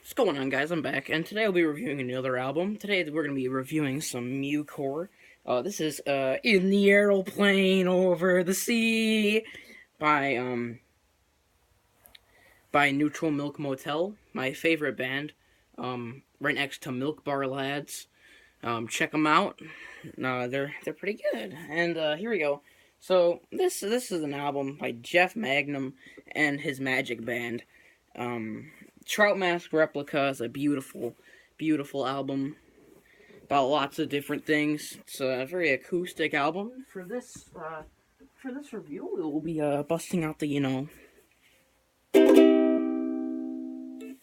What's going on, guys? I'm back, and today I'll be reviewing another album. Today we're going to be reviewing some mucore. This is "In the Aeroplane Over the Sea" by Neutral Milk Motel, my favorite band, right next to Milk Bar Lads. Check them out. They're pretty good. And here we go. So this is an album by Jeff Magnum and his Magic Band. Trout Mask Replica is a beautiful, beautiful album about lots of different things. It's a very acoustic album. For this review, we will be busting out the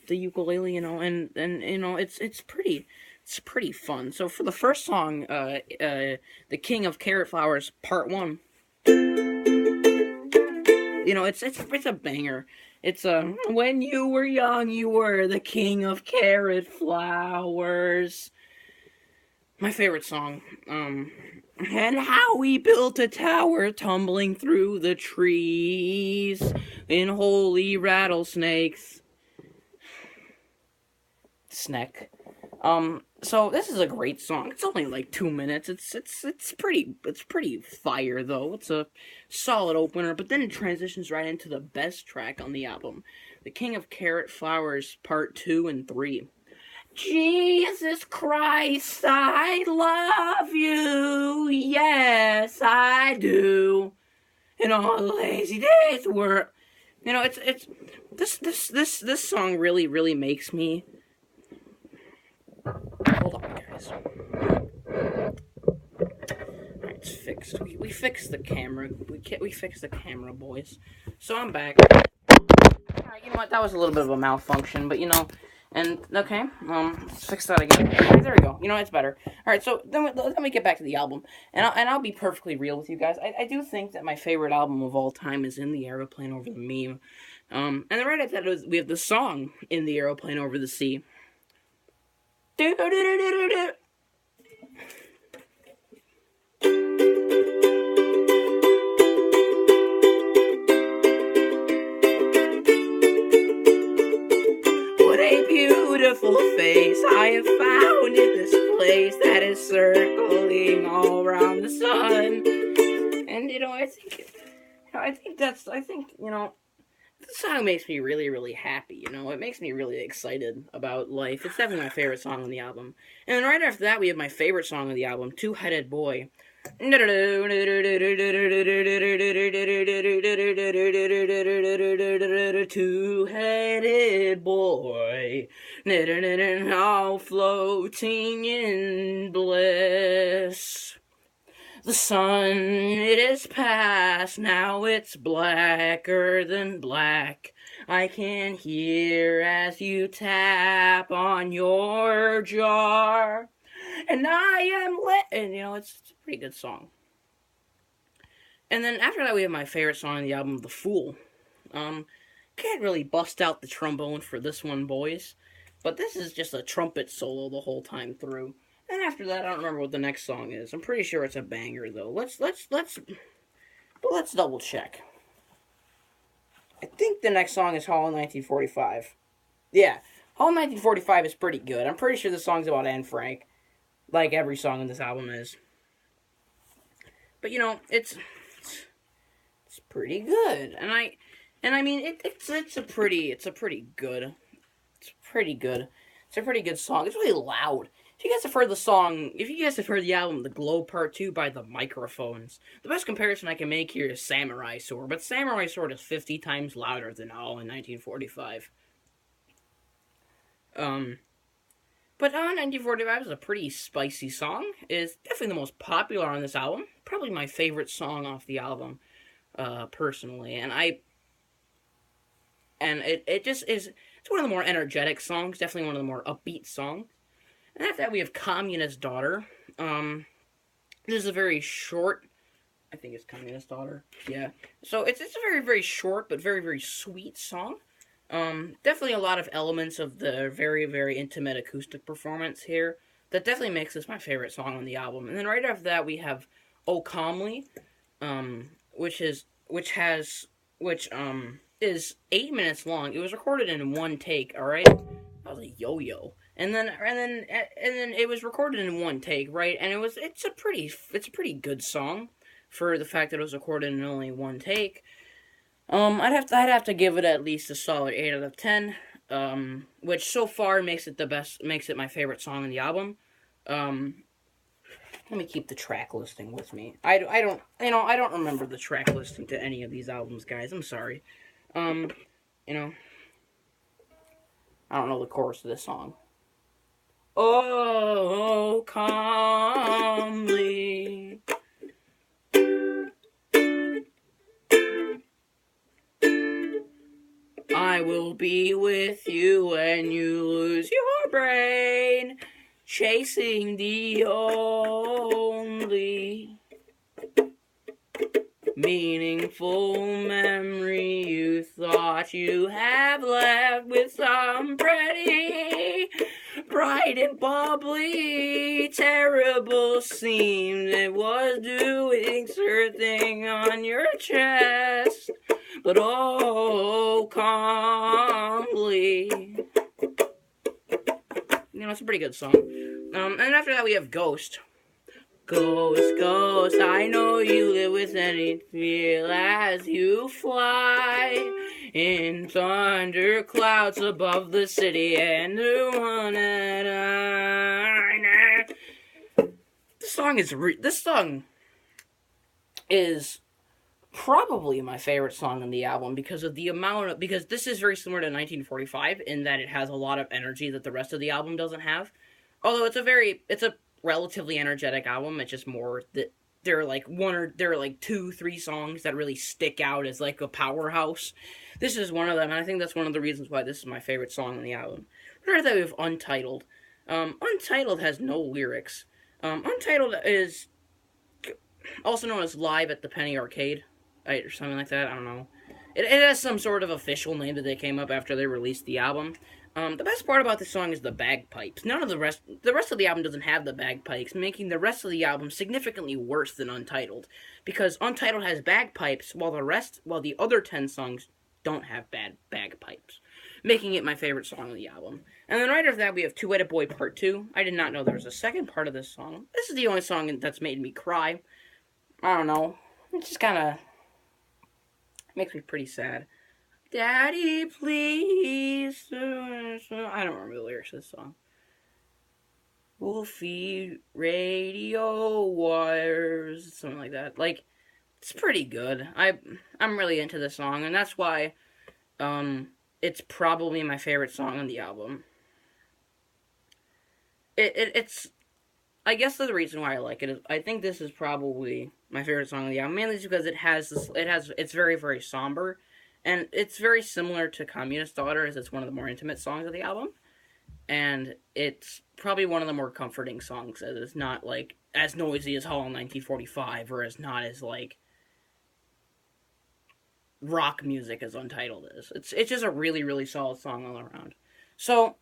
ukulele, and it's pretty fun. So for the first song, "The King of Carrot Flowers" Part 1, it's a banger. It's "When you were young, you were the king of carrot flowers." My favorite song. And how we built a tower tumbling through the trees in holy rattlesnakes. Snack. So this is a great song. It's only like 2 minutes. It's pretty fire though. It's a solid opener, but then it transitions right into the best track on the album, "The King of Carrot Flowers" Part 2 and 3. Jesus Christ, I love you. Yes, I do. In all the lazy days were, it's this song really makes me. Hold on, guys. Alright, it's fixed. We fixed the camera. We fixed the camera, boys. So I'm back. Alright, you know what? That was a little bit of a malfunction, but and okay, let's fix that again. Okay, there we go. It's better. Alright, so then let me get back to the album, and I'll be perfectly real with you guys. I do think that my favorite album of all time is "In the Aeroplane Over the Meme." And then right after that we have the song "In the Aeroplane Over the Sea." What a beautiful face I have found in this place that is circling all around the sun. And I think this song makes me really happy. It makes me really excited about life. It's definitely my favorite song on the album. And then right after that we have my favorite song on the album, "Two-Headed Boy." Two-headed boy, all floating in bliss. The sun, it is past, now it's blacker than black. I can hear as you tap on your jar. And I am lit. And, it's a pretty good song. And then after that, we have my favorite song on the album, "The Fool." Can't really bust out the trombone for this one, boys. But this is just a trumpet solo the whole time through. And after that, I don't remember what the next song is. I'm pretty sure it's a banger, though. Let's double check. I think the next song is "Hall in 1945." Yeah, "Hall in 1945" is pretty good. I'm pretty sure the song's about Anne Frank, like every song on this album is. But it's pretty good, and I mean it's a pretty good song. It's really loud. If you guys have heard the album "The Glow Part 2" by The Microphones, the best comparison I can make here is "Samurai Sword," but "Samurai Sword" is 50 times louder than "All in 1945." But 1945 is a pretty spicy song. It's definitely the most popular on this album. Probably my favorite song off the album, personally. And it just is. It's one of the more energetic songs. Definitely one of the more upbeat songs. And after that, we have "Communist Daughter." This is a very short. I think it's "Communist Daughter." Yeah. So it's a very short but very sweet song. Definitely a lot of elements of the very intimate acoustic performance here. That definitely makes this my favorite song on the album. And then right after that we have "Oh Calmly," which is 8 minutes long. It was recorded in one take. All right. was a yo-yo. And then it was recorded in one take, right? And it's a pretty good song for the fact that it was recorded in only one take. I'd have to give it at least a solid 8 out of 10. Which so far makes it my favorite song in the album. Um, Let me keep the track listing with me. I don't remember the track listing to any of these albums, guys. I'm sorry. Um, you know, I don't know the chorus of this song. Oh, calmly. I will be with you when you lose your brain, chasing the only meaningful memory you thought you have left with some pretty bright and bubbly terrible scene that was doing something on your chest, but oh, calmly. It's a pretty good song. And after that we have Ghost. Ghost, ghost, I know you live with any fear as you fly in thunder clouds above the city and the one that I. This song is probably my favorite song on the album because this is very similar to 1945 in that it has a lot of energy that the rest of the album doesn't have. Although it's a relatively energetic album. It's just more that there are like 2-3 songs that really stick out as like a powerhouse. This is one of them, and I think that's one of the reasons why this is my favorite song on the album. Right there we have Untitled. Untitled has no lyrics. Untitled is also known as Live at the Penny Arcade, or something like that. I don't know. It has some sort of official name that they came up after they released the album. The best part about this song is the bagpipes. The rest of the album doesn't have the bagpipes, making the rest of the album significantly worse than Untitled. Because Untitled has bagpipes, while the other 10 songs don't have bad bagpipes, making it my favorite song on the album. And then right after that, we have Two-Headed Boy Part 2. I did not know there was a second part of this song. This is the only song that's made me cry. I don't know. It just kind of makes me pretty sad. Daddy, please. I don't remember the lyrics of this song. Wolfie radio wires, something like that. Like, it's pretty good. I'm really into this song, and that's why it's probably my favorite song on the album. It's I guess the reason why I like it is I think this is probably my favorite song on the album, mainly because it's very, very somber. And it's very similar to Communist Daughter, as it's one of the more intimate songs of the album. And it's probably one of the more comforting songs, as it's not, like, as noisy as Hollow 1945, or as not as, like, rock music as Untitled is. It's just a really, really solid song all around. So,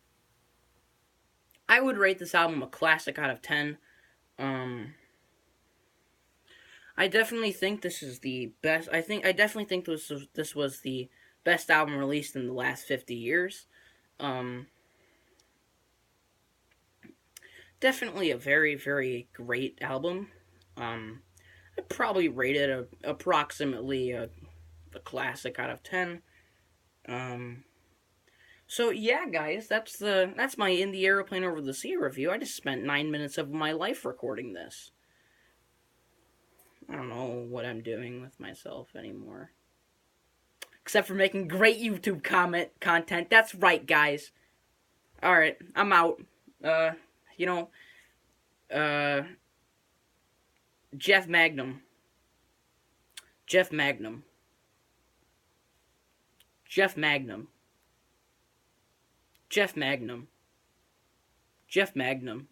I would rate this album a classic out of 10. I definitely think this is the best. I definitely think this was the best album released in the last 50 years. Definitely a very, very great album. I'd probably rate it approximately a classic out of 10. So yeah, guys, that's my In the Aeroplane Over the Sea review. I just spent 9 minutes of my life recording this. I don't know what I'm doing with myself anymore. Except for making great YouTube content. That's right, guys. Alright, I'm out. Jeff Magnum. Jeff Magnum. Jeff Magnum. Jeff Magnum. Jeff Magnum.